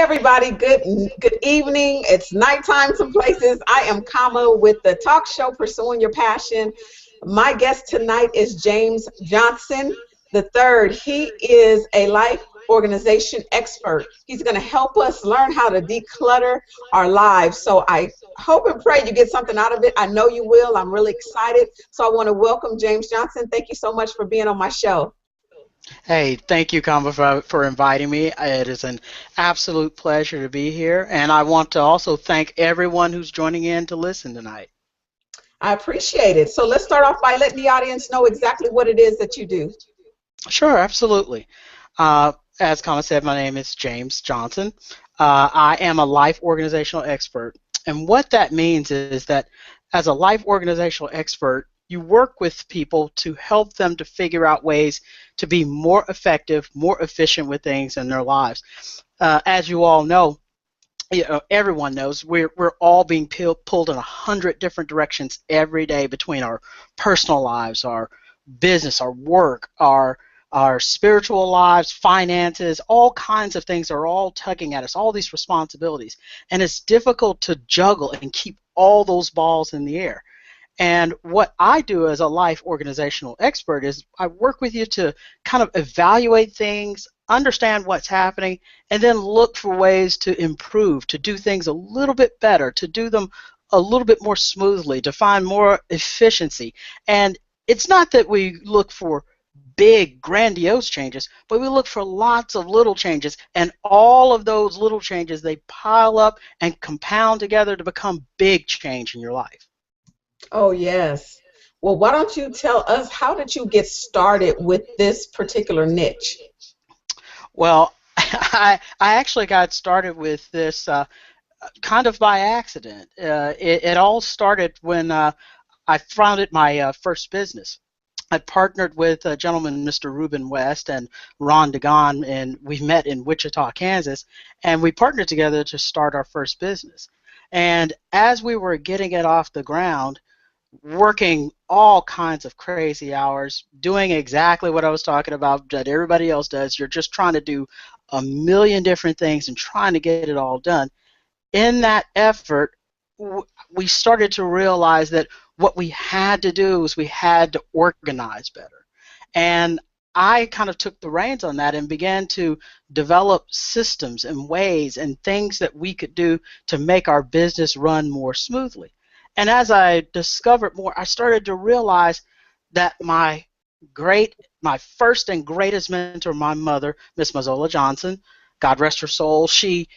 everybody. Good evening. It's nighttime some places. I am Kama with the talk show Pursuing Your Passion. My guest tonight is James Johnson the third. He is a life organization expert. He's going to help us learn how to declutter our lives. So I hope and pray you get something out of it. I know you will. I'm really excited. So I want to welcome James Johnson. Thank you so much for being on my show. Hey, thank you, Kamba, for inviting me. It is an absolute pleasure to be here, and I want to also thank everyone who's joining in to listen tonight. I appreciate it. So let's start off by letting the audience know exactly what it is that you do. Sure, absolutely. As Kama said, my name is James Johnson. I am a life organizational expert, and what that means is that as a life organizational expert, you work with people to help them to figure out ways to be more effective, more efficient with things in their lives. As you all know, everyone knows we're all being pulled in 100 different directions every day between our personal lives, our business, our work, our spiritual lives, finances, all kinds of things are all tugging at us, all these responsibilities. And it's difficult to juggle and keep all those balls in the air. And what I do as a life organizational expert is I work with you to kind of evaluate things, understand what's happening, and then look for ways to improve, to do things a little bit better, to do them a little bit more smoothly, to find more efficiency. And it's not that we look for big, grandiose changes, but we look for lots of little changes, and all of those little changes, they pile up and compound together to become big change in your life. Oh, yes. Well, why don't you tell us, how did you get started with this particular niche? Well, I actually got started with this kind of by accident. It all started when I founded my first business. I partnered with a gentleman, Mr. Reuben West and Ron DeGon, and we met in Wichita, Kansas, and we partnered together to start our first business. And as we were getting it off the ground, working all kinds of crazy hours, doing exactly what I was talking about that everybody else does. You're just trying to do a million different things and trying to get it all done. In that effort, we started to realize that what we had to do was we had to organize better. And I kind of took the reins on that and began to develop systems and ways and things that we could do to make our business run more smoothly. And as I discovered more, I started to realize that my first and greatest mentor, my mother, Miss Mazola Johnson, God rest her soul, she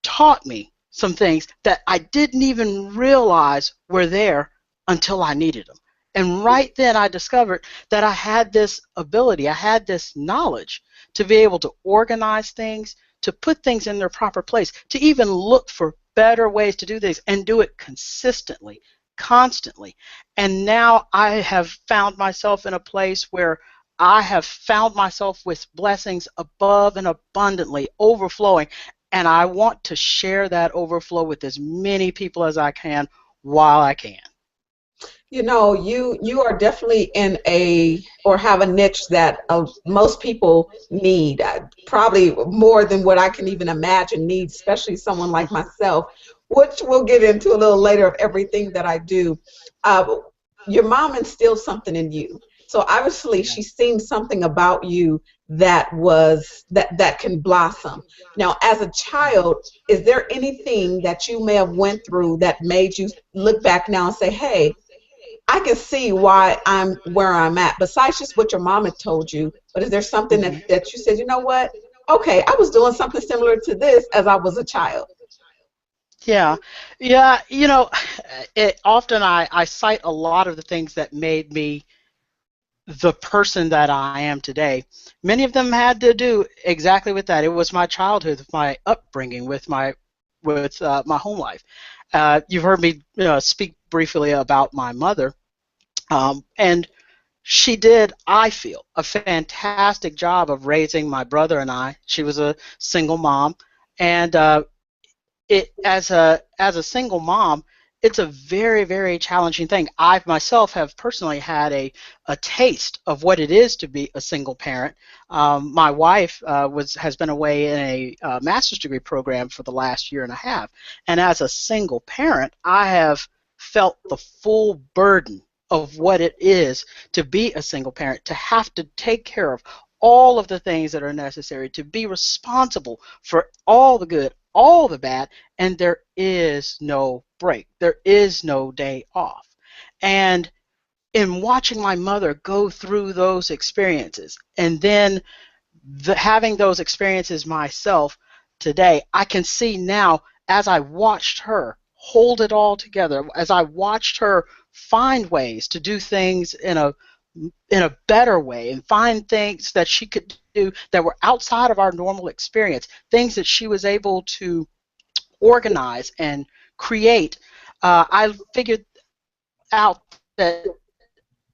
taught me some things that I didn't even realize were there until I needed them. And right then I discovered that I had this ability, I had this knowledge to be able to organize things, to put things in their proper place, to even look for better ways to do things and do it consistently, constantly. And now I have found myself in a place where I have found myself with blessings above and abundantly overflowing, and I want to share that overflow with as many people as I can while I can. You know, you are definitely in or have a niche that most people need, probably more than what I can even imagine needs, especially someone like myself, which we'll get into a little later of everything that I do. Your mom instilled something in you. So obviously she's seen something about you that can blossom. Now, as a child, is there anything that you may have went through that made you look back now and say, hey, I can see why I'm where I'm at, besides just what your mom had told you? But is there something that you said, you know what? Okay, I was doing something similar to this as I was a child. Yeah, you know, often I cite a lot of the things that made me the person that I am today. Many of them had to do exactly with that. It was my childhood, my upbringing, with my home life. You've heard me speak briefly about my mother, and she did, I feel, a fantastic job of raising my brother and I. She was a single mom, and as a single mom, it's a very, very challenging thing. I myself have personally had a taste of what it is to be a single parent. My wife has been away in a master's degree program for the last year and a half, and as a single parent, I have felt the full burden of what it is to be a single parent, to have to take care of all of the things that are necessary, to be responsible for all the good, all the bad, and there is no break. There is no day off. And in watching my mother go through those experiences and then having those experiences myself today, I can see now as I watched her hold it all together, as I watched her find ways to do things in a better way and find things that she could do that were outside of our normal experience, things that she was able to organize and create. I figured out that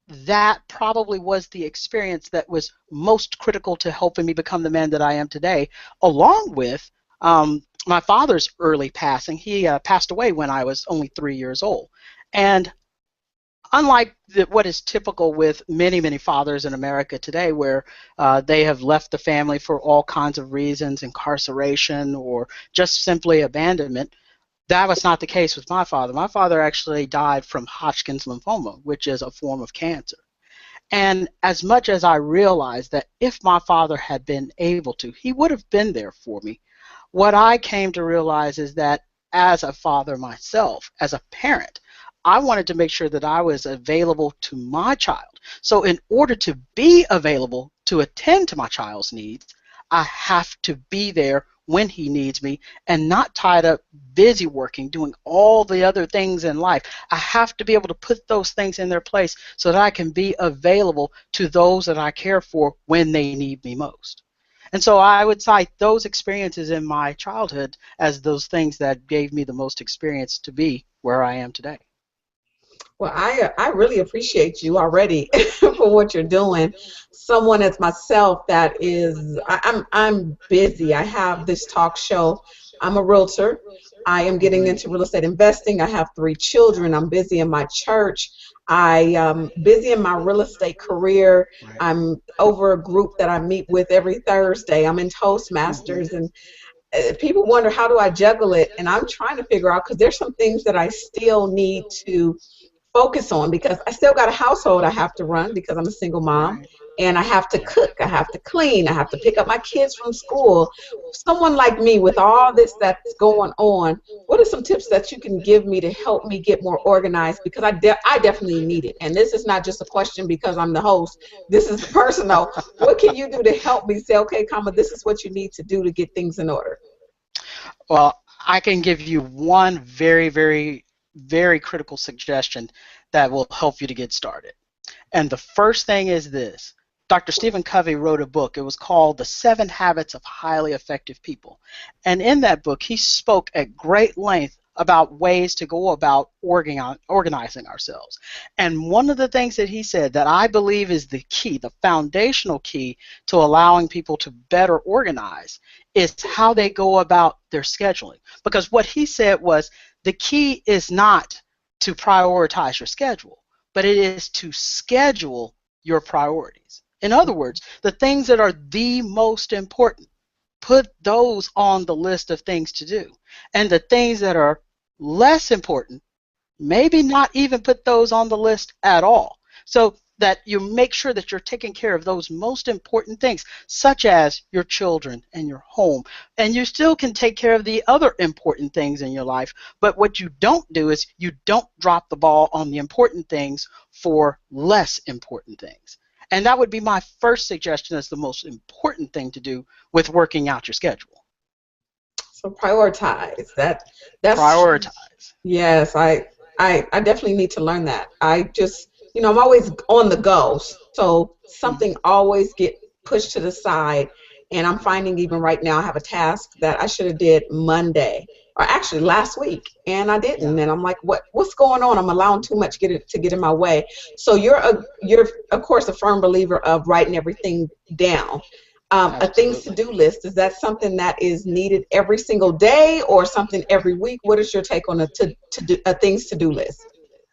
that probably was the experience that was most critical to helping me become the man that I am today, along with my father's early passing. He passed away when I was only 3 years old. And unlike what is typical with many, many fathers in America today, where they have left the family for all kinds of reasons, incarceration or just simply abandonment, that was not the case with my father. My father actually died from Hodgkin's lymphoma, which is a form of cancer. And as much as I realized that if my father had been able to, he would have been there for me, what I came to realize is that as a father myself, as a parent, I wanted to make sure that I was available to my child. So in order to be available to attend to my child's needs, I have to be there when he needs me and not tied up busy working, doing all the other things in life. I have to be able to put those things in their place so that I can be available to those that I care for when they need me most. And so I would cite those experiences in my childhood as those things that gave me the most experience to be where I am today. Well, I really appreciate you already for what you're doing. Someone as myself that is I'm busy. I have this talk show. I'm a realtor. I am getting Mm-hmm. into real estate investing. I have 3 children. I'm busy in my church. I am busy in my real estate career. Right. I'm over a group that I meet with every Thursday. I'm in Mm-hmm. Toastmasters, and people wonder how do I juggle it, and I'm trying to figure out because there's some things that I still need to focus on because I still got a household I have to run because I'm a single mom, Right. and I have to Yeah. cook, I have to clean, I have to pick up my kids from school. Someone like me with all this that's going on, what are some tips that you can give me to help me get more organized? Because I definitely need it. And this is not just a question because I'm the host. This is personal. What can you do to help me say, okay, Kama, this is what you need to do to get things in order? Well, I can give you one very, very, very critical suggestion that will help you to get started. And the first thing is this. Dr. Stephen Covey wrote a book. It was called The 7 Habits of Highly Effective People. And in that book, he spoke at great length about ways to go about organizing ourselves. And one of the things that he said that I believe is the key, the foundational key to allowing people to better organize is how they go about their scheduling. Because what he said was the key is not to prioritize your schedule, but it is to schedule your priorities. In other words, the things that are the most important, put those on the list of things to do. And the things that are less important, maybe not even put those on the list at all. So that you make sure that you're taking care of those most important things, such as your children and your home. And you still can take care of the other important things in your life. But what you don't do is you don't drop the ball on the important things for less important things. And that would be my first suggestion as the most important thing to do with working out your schedule. So prioritize that. That's Prioritize. Yes, I definitely need to learn that. I just, I'm always on the go. So something Mhm. always get pushed to the side. And I'm finding even right now I have a task that I should have did Monday or actually last week and I Yeah. didn't. And I'm like, what's going on? I'm allowing too much to get in my way. So you're of course a firm believer of writing everything down. A things to Absolutely. do list, is that something that is needed every single day or something every week? What is your take on to do a things to do list?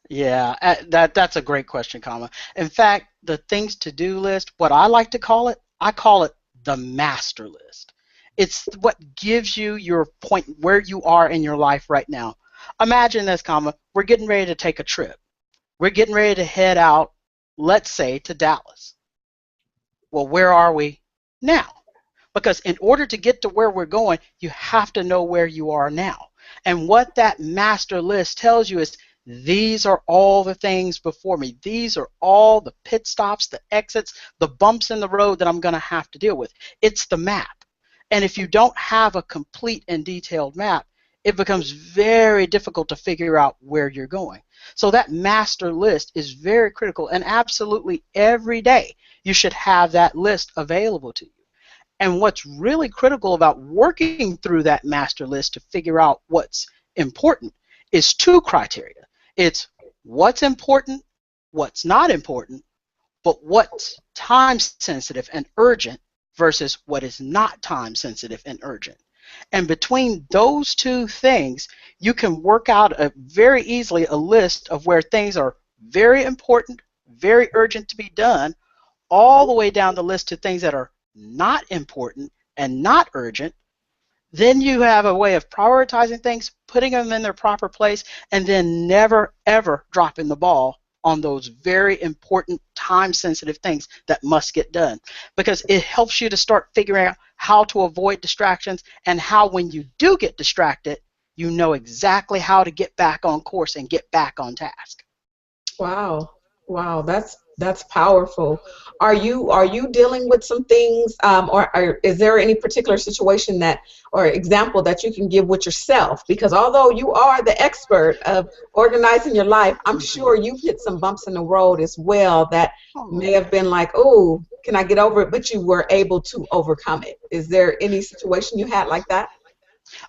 Yeah, that's a great question, Kama. In fact, the things to do list, what I like to call it, I call it the master list. It's what gives you your point where you are in your life right now. Imagine this, Kama. We're getting ready to take a trip. We're getting ready to head out, let's say, to Dallas. Well, where are we now? Because in order to get to where we're going, you have to know where you are now. And what that master list tells you is these are all the things before me. These are all the pit stops, the exits, the bumps in the road that I'm going to have to deal with. It's the map. And if you don't have a complete and detailed map, it becomes very difficult to figure out where you're going. So that master list is very critical, and absolutely every day you should have that list available to you. And what's really critical about working through that master list to figure out what's important is two criteria. It's what's important, what's not important, but what's time sensitive and urgent versus what is not time sensitive and urgent. And between those two things, you can work out very easily a list of where things are very important, very urgent to be done, all the way down the list to things that are not important and not urgent. Then you have a way of prioritizing things, putting them in their proper place, and then never ever dropping the ball on those very important time sensitive things that must get done, because it helps you to start figuring out how to avoid distractions, and how when you do get distracted, you know exactly how to get back on course and get back on task. Wow. Wow, that's powerful. Are you dealing with some things, or is there any particular situation that or example that you can give with yourself? Because although you are the expert of organizing your life, I'm Mhm. sure you've hit some bumps in the road as well that may Oh. have been like, oh, can I get over it? But you were able to overcome it. Is there any situation you had like that?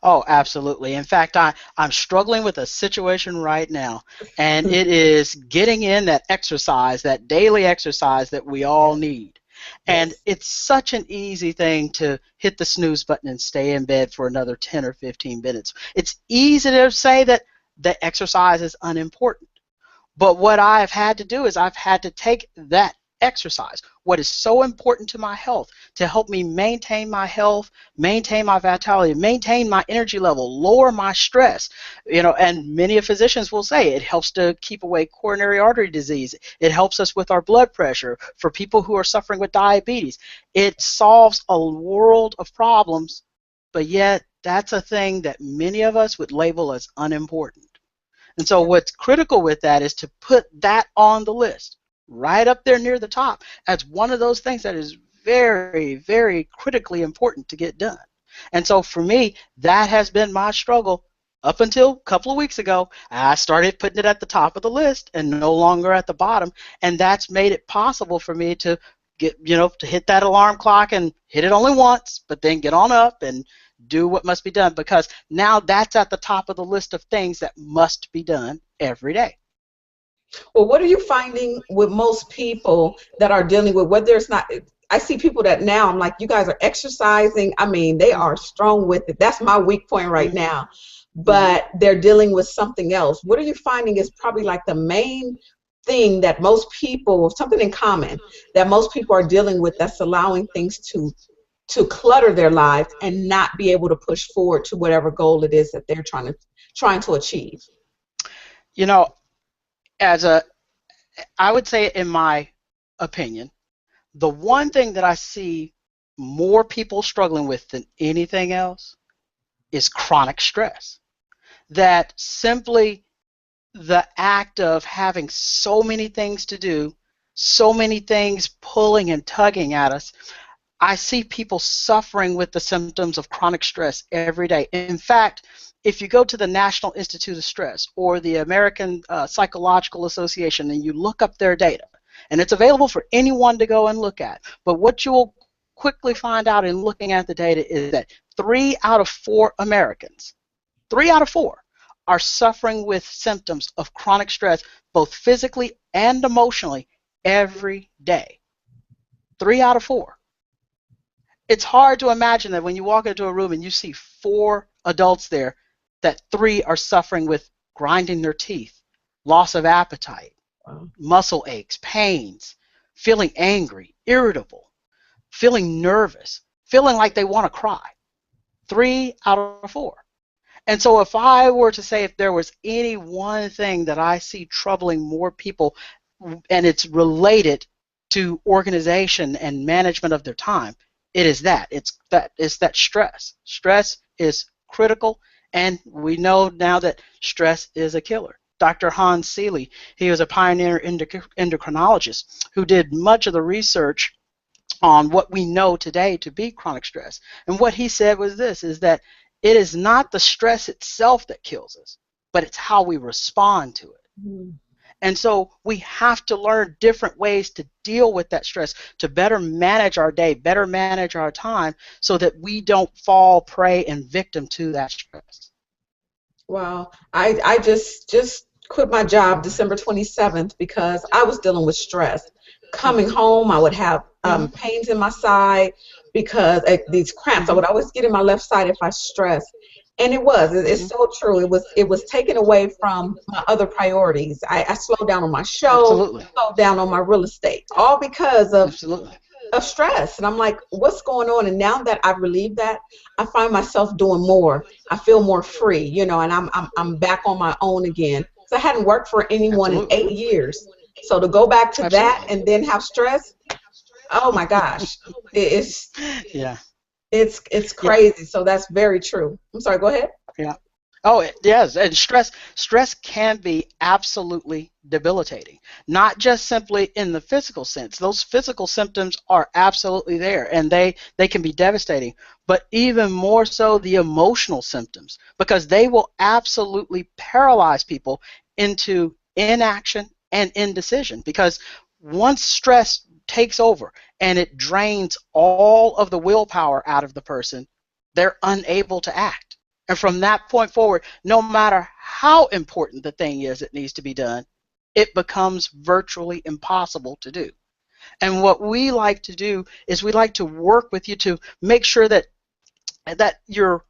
Oh, absolutely. In fact, I'm struggling with a situation right now, and it is getting in that exercise, that daily exercise that we all Yes, need. And yes. it's such an easy thing to hit the snooze button and stay in bed for another 10 or 15 minutes. It's easy to say that the exercise is unimportant. But what I've had to do is I've had to take that exercise, what is so important to my health, to help me maintain my health, maintain my vitality, maintain my energy level, lower my stress. And many of physicians will say it helps to keep away coronary artery disease. It helps us with our blood pressure for people who are suffering with diabetes. It solves a world of problems, but yet that's a thing that many of us would label as unimportant. And so what's critical with that is to put that on the list, right up there near the top, as one of those things that is very, very critically important to get done. And so for me, that has been my struggle up until a couple of weeks ago. I started putting it at the top of the list and no longer at the bottom. And that's made it possible for me to to hit that alarm clock and hit it only once, but then get on up and do what must be done, because now that's at the top of the list of things that must be done every day. Well, what are you finding with most people that are dealing with whether it's not? I see people that now I'm like, you guys are exercising. I mean, they are strong with it. That's my weak point right Mm-hmm. now. Mm-hmm. But they're dealing with something else. What are you finding is probably like the main thing that most people, something in common that most people are dealing with that's allowing things to clutter their lives and not be able to push forward to whatever goal it is that they're trying to achieve. You know, as a, I would say, in my opinion, the one thing that I see more people struggling with than anything else is chronic stress. That simply the act of having so many things to do, so many things pulling and tugging at us, I see people suffering with the symptoms of chronic stress every day. In fact, if you go to the National Institute of Stress or the American Psychological Association and you look up their data, and it's available for anyone to go and look at, but what you'll quickly find out in looking at the data is that 3 out of 4 Americans, 3 out of 4, are suffering with symptoms of chronic stress, both physically and emotionally, every day. 3 out of 4. It's hard to imagine that when you walk into a room and you see 4 adults there, that 3 are suffering with grinding their teeth, loss of appetite, Wow. muscle aches, pains, feeling angry, irritable, feeling nervous, feeling like they want to cry. 3 out of 4. And so if I were to say if there was any one thing that I see troubling more people, and it's related to organization and management of their time, it is that. It's that stress. Stress is critical, and we know now that stress is a killer. Dr. Hans Seeley, he was a pioneer endocrinologist who did much of the research on what we know today to be chronic stress. And what he said was this, is that it is not the stress itself that kills us, but it's how we respond to it. Mm. And so we have to learn different ways to deal with that stress, to better manage our day, better manage our time, so that we don't fall prey and victim to that stress. Wow. I just quit my job December 27th because I was dealing with stress. Coming home, I would have pains in my side because these cramps. I would always get in my left side if I stressed. And it's so true. It was taken away from my other priorities. I slowed down on my show, Absolutely. slowed down on my real estate, all because of Absolutely. stress. And I'm like, what's going on? And now that I've relieved that, I find myself doing more. I feel more free, and I'm back on my own again. So I hadn't worked for anyone in Absolutely. 8 years. So to go back to that Absolutely. and then have stress, oh my gosh, it's Yeah. it's Yeah. crazy. So that's very true. I'm sorry. Go ahead. Yeah. Oh, yes, and stress can be absolutely debilitating. Not just simply in the physical sense. Those physical symptoms are absolutely there, and they can be devastating. But even more so, the emotional symptoms, because they will absolutely paralyze people into inaction and indecision. Because once stress takes over and it drains all of the willpower out of the person, they're unable to act. And from that point forward, no matter how important the thing is that needs to be done, it becomes virtually impossible to do. And what we like to do is we like to work with you to make sure that you're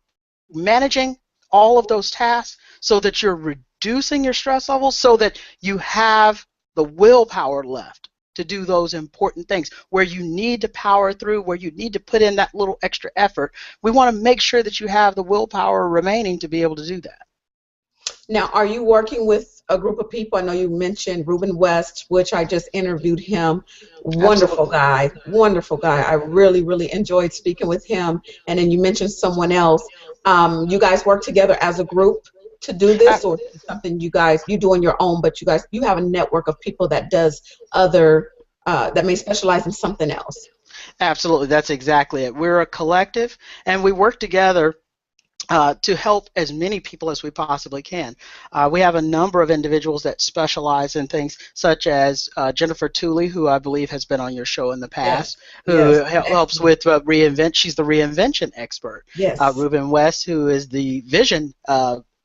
managing all of those tasks so that you're reducing your stress levels so that you have the willpower left to do those important things where you need to power through, where you need to put in that little extra effort. We want to make sure that you have the willpower remaining to be able to do that. Now, are you working with a group of people? I know you mentioned Ruben West, which I just interviewed him. Wonderful Absolutely. guy, wonderful guy. I really, really enjoyed speaking with him. And then you mentioned someone else. You guys work together as a group to do this, or is it something you do on your own, but you have a network of people that does other, that may specialize in something else? Absolutely, that's exactly it. We're a collective, and we work together to help as many people as we possibly can. We have a number of individuals that specialize in things such as Jennifer Tooley, who I believe has been on your show in the Yes, past, who yes, helps with reinvent. She's the reinvention expert. yes. Ruben West, who is the vision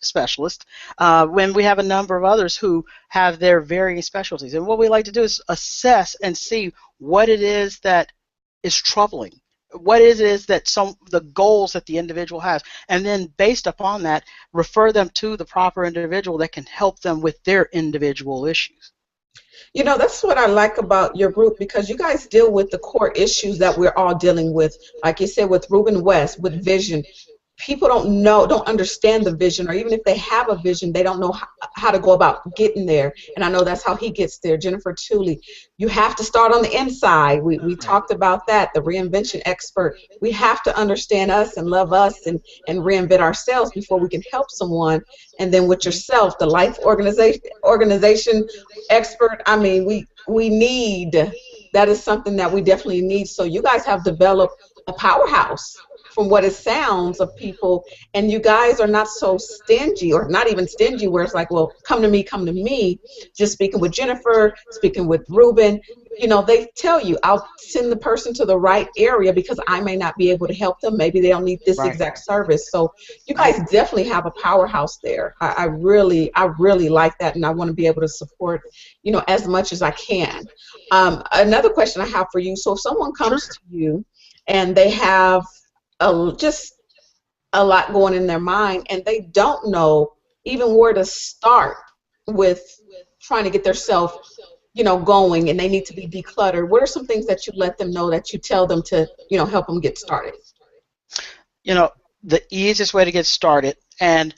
specialist. When we have a number of others who have their varying specialties. And what we like to do is assess and see what it is that is troubling. What it is that the goals that the individual has, and then based upon that, refer them to the proper individual that can help them with their individual issues. That's what I like about your group, because you guys deal with the core issues that we're all dealing with. Like you said, with Ruben West, with vision. People don't understand the vision, or even if they have a vision, they don't know how to go about getting there. And I know that's how he gets there. Jennifer Tooley, you have to start on the inside. We talked about that, the reinvention expert. We have to understand us and love us and reinvent ourselves before we can help someone. And then with yourself, the life organization expert, I mean, we need, that is something that we definitely need. So you guys have developed a powerhouse from what it sounds of people, and you guys are not so stingy, or not even stingy, where it's like, well, come to me, come to me. Just speaking with Jennifer, speaking with Ruben, they tell you, I'll send the person to the right area because I may not be able to help them. Maybe they don't need this Right. exact service. So you guys definitely have a powerhouse there. I really like that, and I want to be able to support, as much as I can. Another question I have for you. So if someone comes to you and they have just a lot going in their mind, and they don't know even where to start with trying to get themselves, going, and they need to be decluttered. What are some things that you let them know, that you tell them to, help them get started? You know, the easiest way to get started, and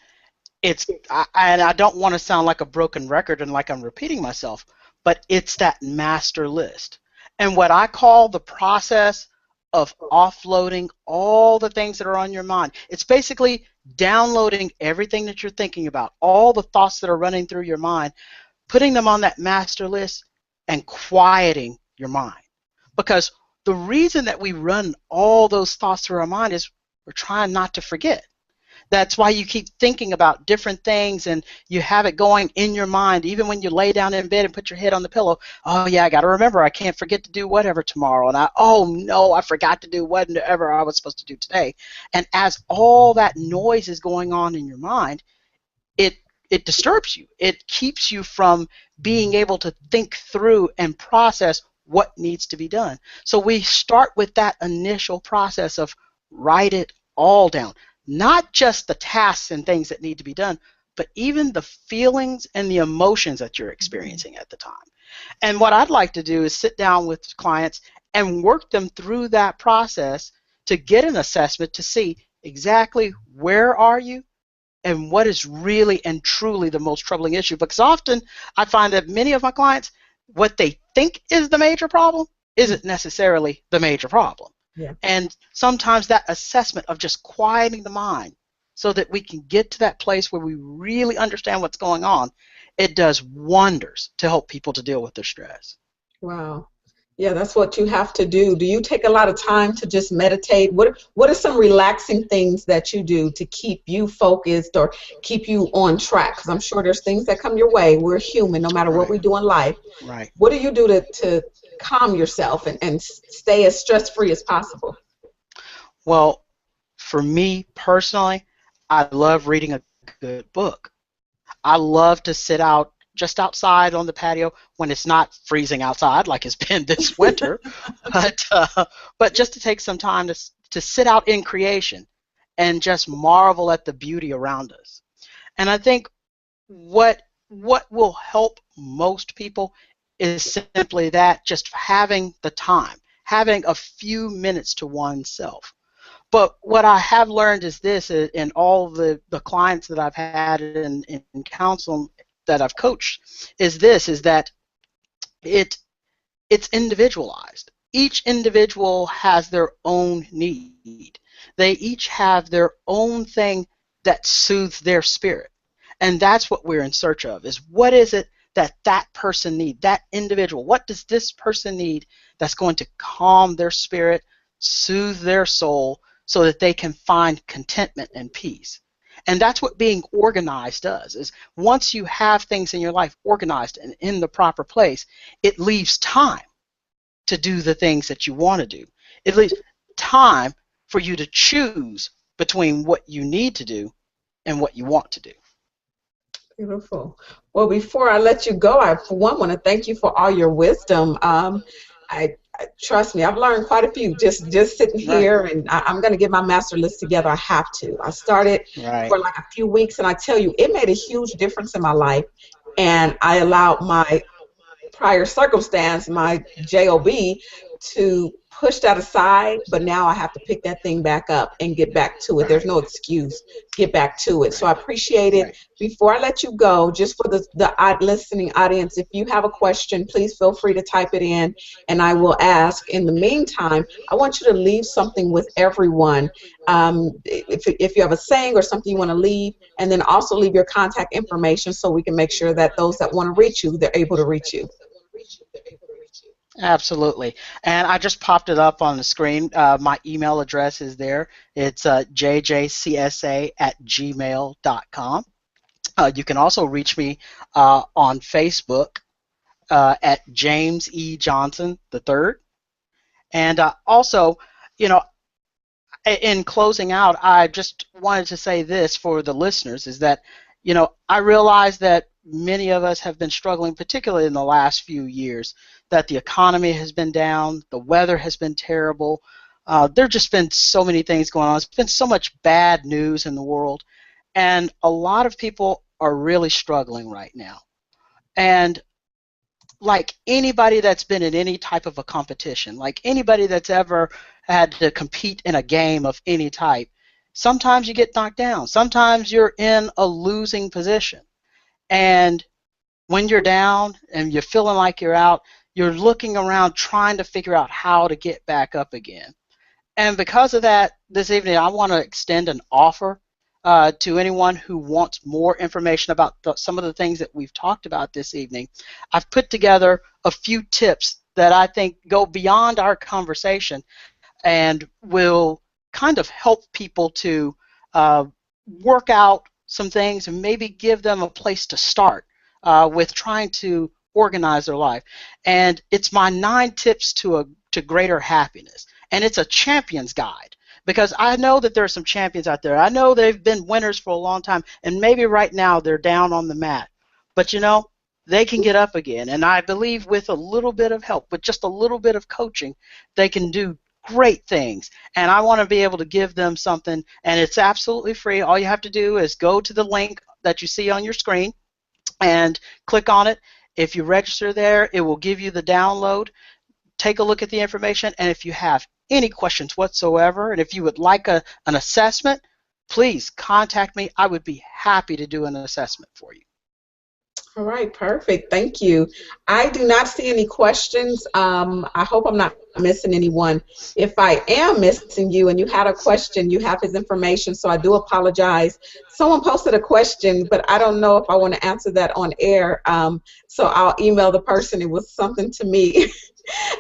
I don't want to sound like a broken record and like I'm repeating myself, but it's that master list. And what I call the process of offloading all the things that are on your mind. It's basically downloading everything that you're thinking about, all the thoughts that are running through your mind, putting them on that master list and quieting your mind. Because the reason that we run all those thoughts through our mind is we're trying not to forget. That's why you keep thinking about different things, and you have it going in your mind even when you lay down in bed and put your head on the pillow. Oh yeah, I got to remember, I can't forget to do whatever tomorrow, and oh no, I forgot to do whatever I was supposed to do today. And as all that noise is going on in your mind, it disturbs you. It keeps you from being able to think through and process what needs to be done. So we start with that initial process of write it all down. Not just the tasks and things that need to be done, but even the feelings and the emotions that you're experiencing at the time. And what I'd like to do is sit down with clients and work them through that process to get an assessment to see exactly where are you and what is really and truly the most troubling issue. Because often I find that many of my clients, what they think is the major problem isn't necessarily the major problem. Yeah. And sometimes that assessment of just quieting the mind so that we can get to that place where we really understand what's going on, it does wonders to help people to deal with their stress. Wow. Yeah, that's what you have to do. Do you take a lot of time to just meditate? What are some relaxing things that you do to keep you focused or keep you on track? Because I'm sure there's things that come your way. We're human, no matter what we do in life. Right. What do you do to calm yourself and stay as stress-free as possible? Well, for me personally, I love reading a good book. I love to sit out just outside on the patio when it's not freezing outside like it's been this winter, but just to take some time to sit out in creation and just marvel at the beauty around us. And I think what will help most people is simply that, just having the time, having a few minutes to oneself. But what I have learned is this, in all the clients that I've had in counsel that I've coached, is that it's individualized. Each individual has their own need. They each have their own thing that soothes their spirit. And that's what we're in search of, is what is it that person needs, that individual. What does this person need that's going to calm their spirit, soothe their soul, so that they can find contentment and peace. And that's what being organized does, is once you have things in your life organized and in the proper place, it leaves time to do the things that you want to do. It leaves time for you to choose between what you need to do and what you want to do. Beautiful. Well, before I let you go, I, for one, want to thank you for all your wisdom. Trust me, I've learned quite a few just sitting here, and I'm going to get my master list together. I have to. I started for like a few weeks, and I tell you, it made a huge difference in my life, and I allowed my prior circumstance, my job, to push that aside, but now I have to pick that thing back up and get back to it. There's no excuse. Get back to it. So I appreciate it. Before I let you go, just for the listening audience, if you have a question, please feel free to type it in, and I will ask. In the meantime, I want you to leave something with everyone. If you have a saying or something you want to leave, and then also leave your contact information so we can make sure that those that want to reach you, they're able to reach you. Absolutely. And I just popped it up on the screen. My email address is there. It's jjcsa@gmail.com. You can also reach me on Facebook at James E. Johnson III. And also, in closing out, I just wanted to say this for the listeners, is that, I realize that many of us have been struggling, particularly in the last few years, that the economy has been down, the weather has been terrible, There's just been so many things going on. There's been so much bad news in the world, and a lot of people are really struggling right now. And like anybody that's been in any type of a competition, like anybody that's ever had to compete in a game of any type, sometimes you get knocked down. Sometimes you're in a losing position. And when you're down and you're feeling like you're out, you're looking around trying to figure out how to get back up again. And because of that, this evening I want to extend an offer to anyone who wants more information about some of the things that we've talked about this evening. I've put together a few tips that I think go beyond our conversation and will kind of help people to uh, work out some things and maybe give them a place to start with trying to organize their life. And it's my 9 tips to greater happiness. And it's a champion's guide because I know that there are some champions out there. I know they've been winners for a long time, and maybe right now they're down on the mat. But you know, they can get up again. And I believe with a little bit of help, with just a little bit of coaching, they can do great things. And I want to be able to give them something, and it's absolutely free. All you have to do is go to the link that you see on your screen and click on it. If you register there, it will give you the download. Take a look at the information, and if you have any questions whatsoever, and if you would like an assessment, please contact me. I would be happy to do an assessment for you. All right, perfect. Thank you. I do not see any questions. I hope I'm not missing anyone. If I am missing you and you had a question, you have his information, so I do apologize. Someone posted a question, but I don't know if I want to answer that on air, so I'll email the person. It was something to me.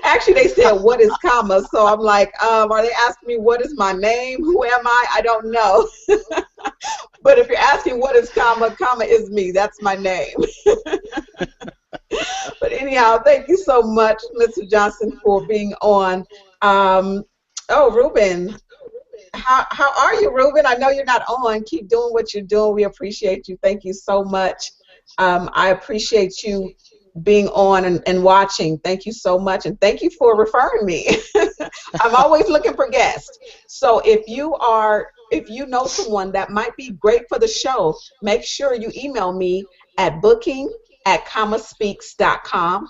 Actually, they said, what is comma? So I'm like, are they asking me what is my name? Who am I? I don't know. But if you're asking what is comma, comma is me. That's my name. But anyhow, thank you so much, Mr. Johnson, for being on. Oh, Ruben. How are you, Ruben? I know you're not on. Keep doing what you're doing. We appreciate you. Thank you so much. I appreciate you being on and watching. Thank you so much, and thank you for referring me. I'm always looking for guests. So if you know someone that might be great for the show, make sure you email me at booking@commaspeaks.com.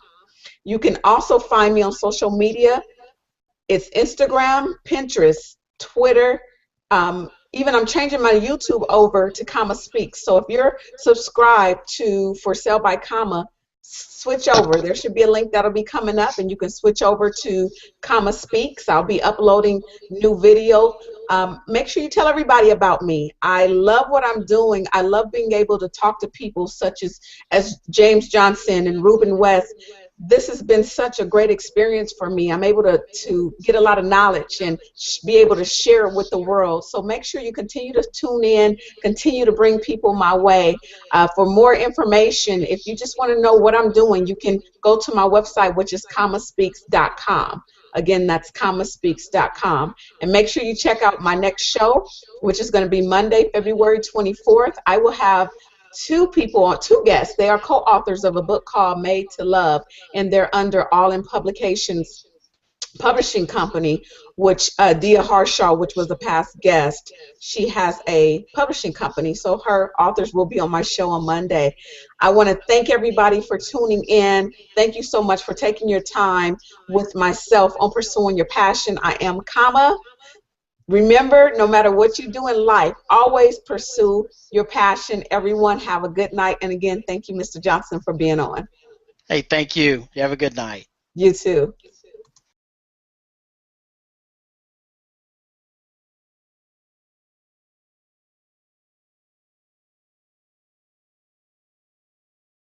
You can also find me on social media. It's Instagram, Pinterest, Twitter. Even I'm changing my YouTube over to Comma Speaks. So if you're subscribed to For Sale by Comma, switch over. There should be a link that'll be coming up, and you can switch over to Comma Speaks. I'll be uploading new video. Make sure you tell everybody about me. I love what I'm doing. I love being able to talk to people such as James Johnson and Ruben West. This has been such a great experience for me. I'm able to get a lot of knowledge and be able to share it with the world. So make sure you continue to tune in, continue to bring people my way. For more information, if you just want to know what I'm doing, you can go to my website, which is commaspeaks.com. Again, that's commaspeaks.com. And make sure you check out my next show, which is going to be Monday, February 24th. I will have two guests. They are co-authors of a book called Made to Love, and they're under All In Publications publishing company, which Dia Harshaw, which was a past guest, she has a publishing company, so her authors will be on my show on Monday. I want to thank everybody for tuning in. Thank you so much for taking your time with myself on Pursuing Your Passion. I am Comma. Remember, no matter what you do in life, always pursue your passion. Everyone have a good night. And again, thank you, Mr. Johnson, for being on. Hey, thank you. You have a good night. You too.